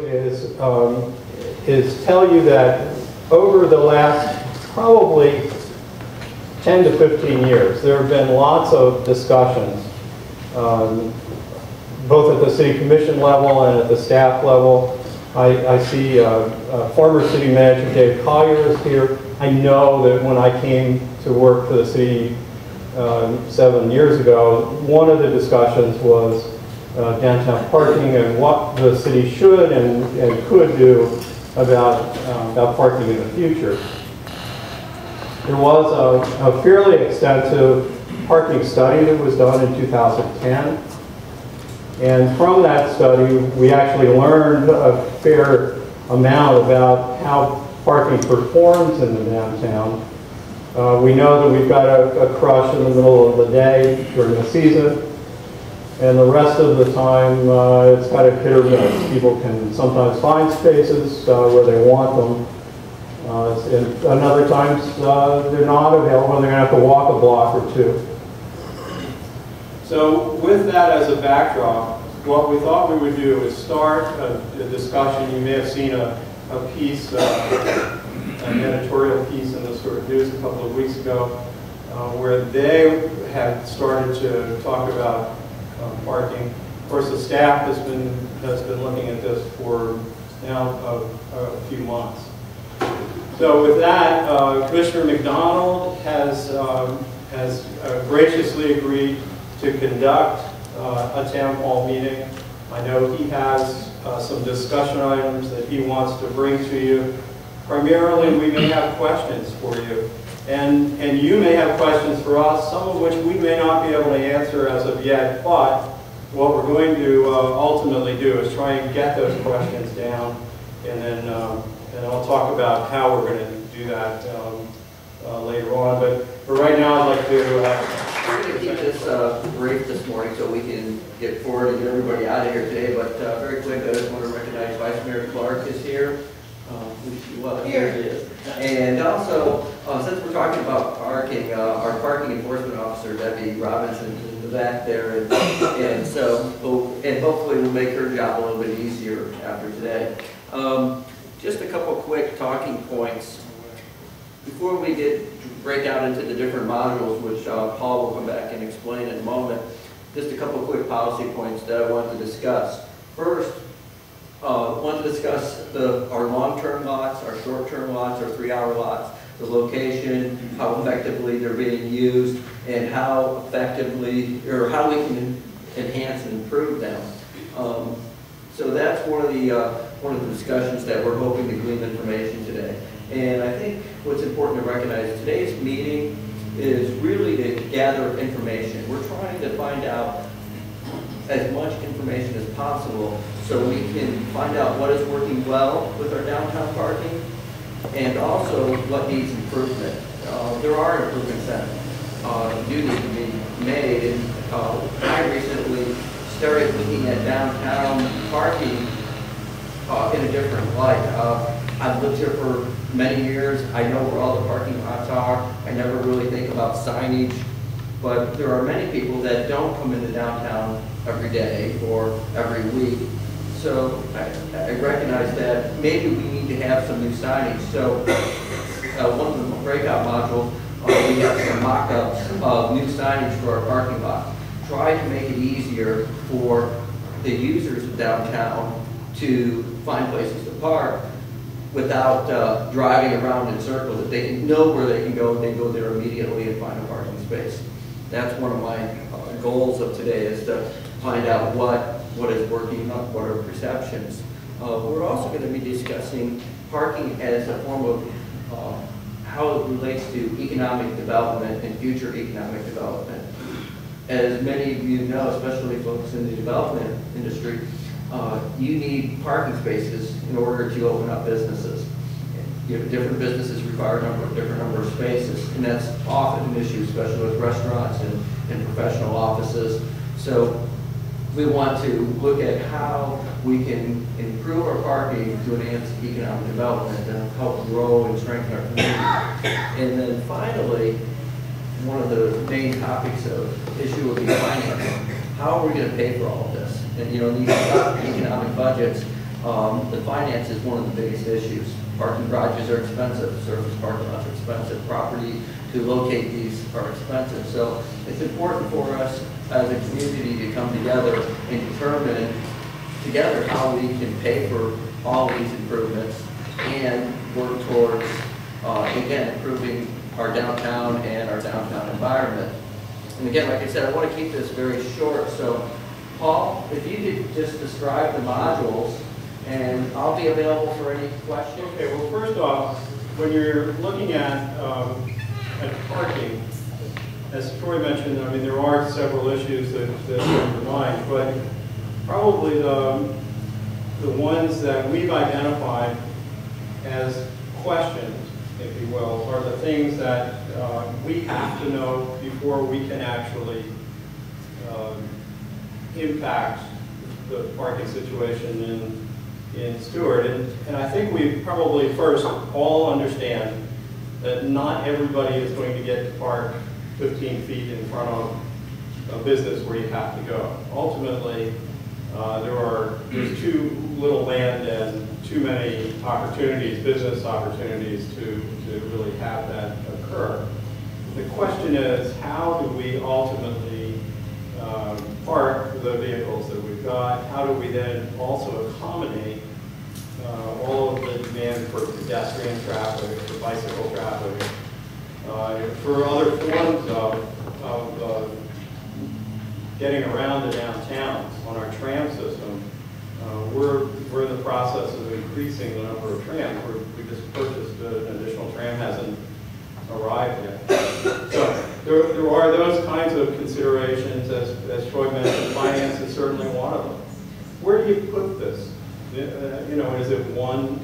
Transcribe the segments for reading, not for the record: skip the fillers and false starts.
is tell you that over the last probably 10 to 15 years, there have been lots of discussions, both at the city commission level and at the staff level. I see former city manager Dave Collier is here. I know that when I came to work for the city 7 years ago, one of the discussions was downtown parking and what the city should and could do about parking in the future. There was a fairly extensive parking study that was done in 2010. And from that study, we actually learned a fair amount about how parking performs in the downtown. We know that we've got a crush in the middle of the day during the season, and the rest of the time it's kind of hit or miss. People can sometimes find spaces where they want them, and other times they're not available and they're going to have to walk a block or two. So with that as a backdrop, what we thought we would do is start a discussion. You may have seen a piece, an editorial piece in the sort of news a couple of weeks ago, where they had started to talk about parking. Of course, the staff has been looking at this for now a few months. So with that, Commissioner McDonald has graciously agreed to conduct a town hall meeting. I know he has some discussion items that he wants to bring to you. Primarily, we may have questions for you, and you may have questions for us, some of which we may not be able to answer as of yet, but what we're going to ultimately do is try and get those questions down, and then I'll talk about how we're going to do that later on. But right now, I'd like to... we're going to keep this brief this morning so we can get forward and get everybody out of here today, but very quick, I just want to recognize Vice Mayor Clark is here. Well, here he is. And also, since we're talking about parking, our parking enforcement officer, Debbie Robinson, is in the back there, and hopefully we'll make her job a little bit easier after today. Just a couple quick talking points before we break out into the different modules, which Paul will come back and explain in a moment. Just a couple quick policy points that I want to discuss. First, I want to discuss our long-term lots, our short-term lots, our 3-hour lots, the location, how effectively they're being used, and how effectively, or how we can enhance and improve them. So that's one of the discussions that we're hoping to glean information today. And I think what's important to recognize, today's meeting is really to gather information. We're trying to find out as much information as possible so we can find out what is working well with our downtown parking and also what needs improvement. There are improvements that do need to be made, and I recently started looking at downtown parking in a different light. I've lived here for many years. I know where all the parking lots are. I never really think about signage, but there are many people that don't come into downtown every day or every week. So I recognize that maybe we need to have some new signage. So one of the breakout modules, we have some mock-ups of new signage for our parking lot. Try to make it easier for the users of downtown to find places to park without driving around in circles. If they know where they can go, they go there immediately and find a parking space. That's one of my goals of today, is to find out what is working, what are perceptions. We're also going to be discussing parking as a form of how it relates to economic development and future economic development. As many of you know, especially folks in the development industry, you need parking spaces in order to open up businesses. Different businesses require a different number of spaces, and that's often an issue, especially with restaurants and professional offices. So we want to look at how we can improve our parking to enhance economic development and help grow and strengthen our community. And then finally, one of the main topics of issue will be financing. How are we going to pay for all of this? And these economic budgets, The finance is one of the biggest issues. Parking garages are expensive, surface parking lots are expensive, property to locate these are expensive. So it's important for us as a community to come together and determine together how we can pay for all these improvements and work towards, again, improving our downtown and our downtown environment. And again, like I said, I want to keep this very short. So, Paul, if you could just describe the modules, and I'll be available for any questions. Okay, well, first off, when you're looking at parking, as Troy mentioned, I mean, there are several issues that come to mind, but probably the ones that we've identified as questions, if you will, are the things that we have to know before we can actually impact the parking situation in Stewart. And I think we probably first all understand that not everybody is going to get to park 15 feet in front of a business where you have to go. Ultimately, there's too little land and too many opportunities, business opportunities, to really have that occur. The question is, how do we ultimately park the vehicles that we've got? How do we then also accommodate all of the demand for pedestrian traffic, for bicycle traffic, for other forms of getting around the downtown on our tram system? We're in the process of increasing the number of trams. We just purchased an additional tram, hasn't arrived yet. So there are those kinds of considerations, as Troy mentioned. Finance is certainly one of them. Where do you put this? You know, is it one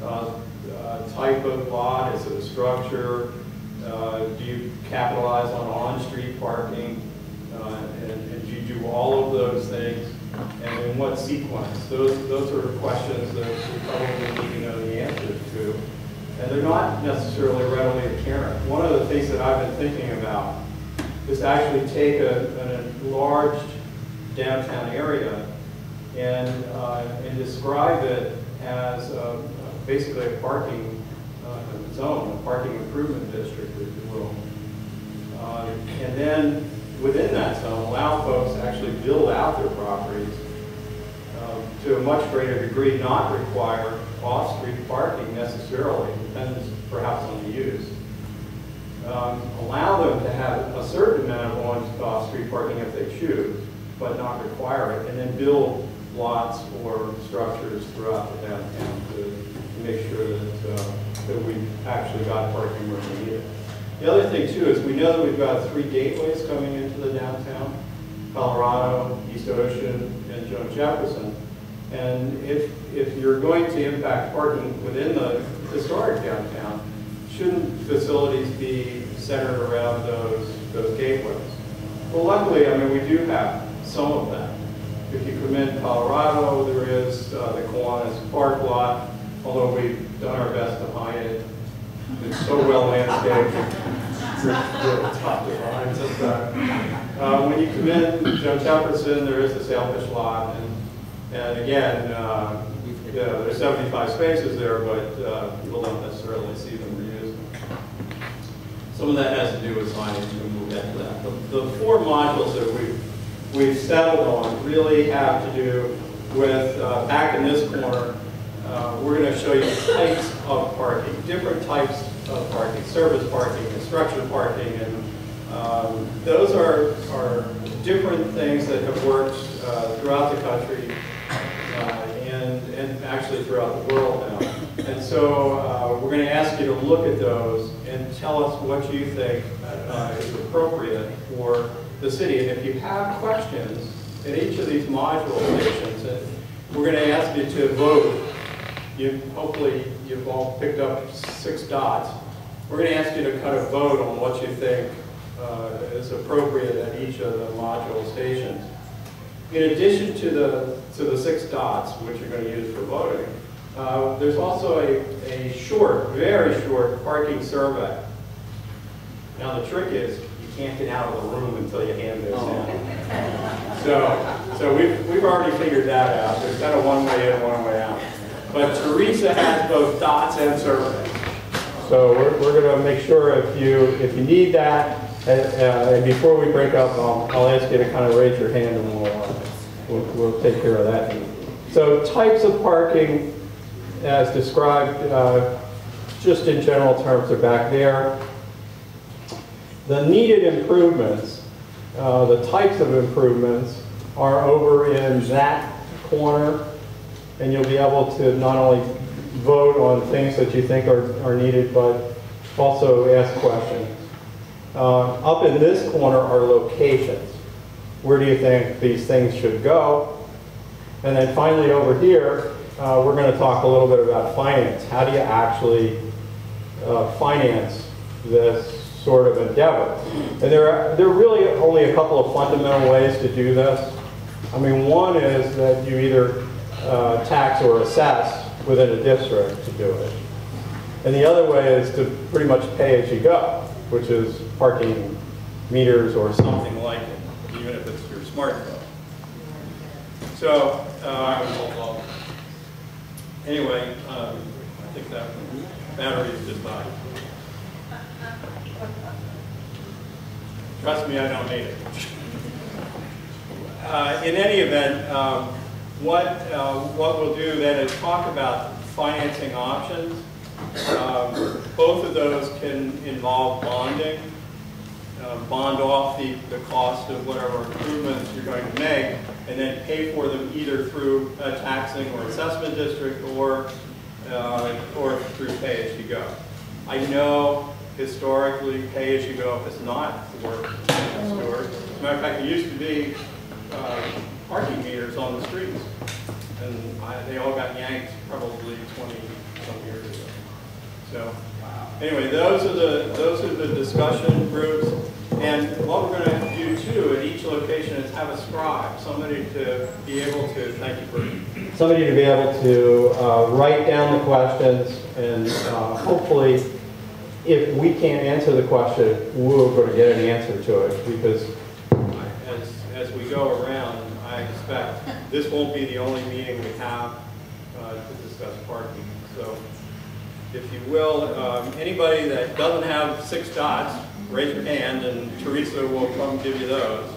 type of lot? Is it a structure? Do you capitalize on street parking? And do you do all of those things? And in what sequence? Those are questions that we probably need to know the answers to. And they're not necessarily readily apparent. One of the things that I've been thinking about is to actually take an enlarged downtown area and describe it as basically a parking zone, a parking improvement district, if you will. And then within that zone, allow folks to actually build out their properties to a much greater degree, not require off-street parking necessarily, depends perhaps on the use. Allow them to have a certain amount of off-street parking if they choose, but not require it, and then build lots or structures throughout the downtown to make sure that we've actually got parking where we need it. The other thing too is we know that we've got 3 gateways coming into the downtown: Colorado, East Ocean, and Joan Jefferson. And if you're going to impact parking within the historic downtown, shouldn't facilities be centered around those gateways? Well, luckily, I mean, we do have some of that. If you come in Colorado, there is the Kiwanis Park lot, although we've done our best to hide it. It's so well landscaped. Top of lines of that. When you come in Joan Jefferson, there is the Sailfish lot, and again, there's 75 spaces there, but people don't necessarily see them reused. Some of that has to do with signage, and we'll get to that. The 4 modules that we've settled on really have to do with, back in this corner, we're going to show you types of parking, different types of parking: service parking and structured parking, and those are different things that have worked throughout the country and actually throughout the world now. And so we're going to ask you to look at those and tell us what you think is appropriate for the city. And if you have questions at each of these module stations, we're going to ask you to vote. Hopefully you've all picked up 6 dots. We're going to ask you to kind of vote on what you think is appropriate at each of the module stations. In addition to the 6 dots, which you're going to use for voting, there's also a short, very short parking survey. Now the trick is you can't get out of the room until you hand those in. So So we've already figured that out. There's kind of one way in, one way out. But Teresa has both dots and surveys. So we're going to make sure if you need that, and before we break up, I'll ask you to kind of raise your hand and we'll take care of that. So types of parking as described, just in general terms, are back there. The needed improvements, the types of improvements, are over in that corner, and you'll be able to not only vote on things that you think are needed, but also ask questions. Up in this corner are locations. Where do you think these things should go? And then finally over here, we're going to talk a little bit about finance. How do you actually finance this sort of endeavor? And there are really only a couple of fundamental ways to do this. I mean, one is that you either tax or assess within a district to do it. And the other way is to pretty much pay as you go, which is parking meters or something like it, even if it's your smartphone. So, anyway, I think that battery is just died. Trust me, I don't need it. In any event, what we'll do then is talk about financing options. Both of those can involve bonding. Bond off the cost of whatever improvements you're going to make, and then pay for them either through a taxing or assessment district or through pay-as-you-go. I know historically pay-as-you-go has not worked in stores. As a matter of fact, there used to be parking meters on the streets, and they all got yanked probably 20-some years ago. So anyway, those are the discussion groups. And what we're going to do too at each location is have a scribe, somebody to be able to, thank you for, somebody to be able to write down the questions, and hopefully if we can't answer the question, we're going to get an answer to it, because as we go around, I expect this won't be the only meeting we have to discuss parking. So if you will, anybody that doesn't have 6 dots, raise your hand, and Teresa will come give you those.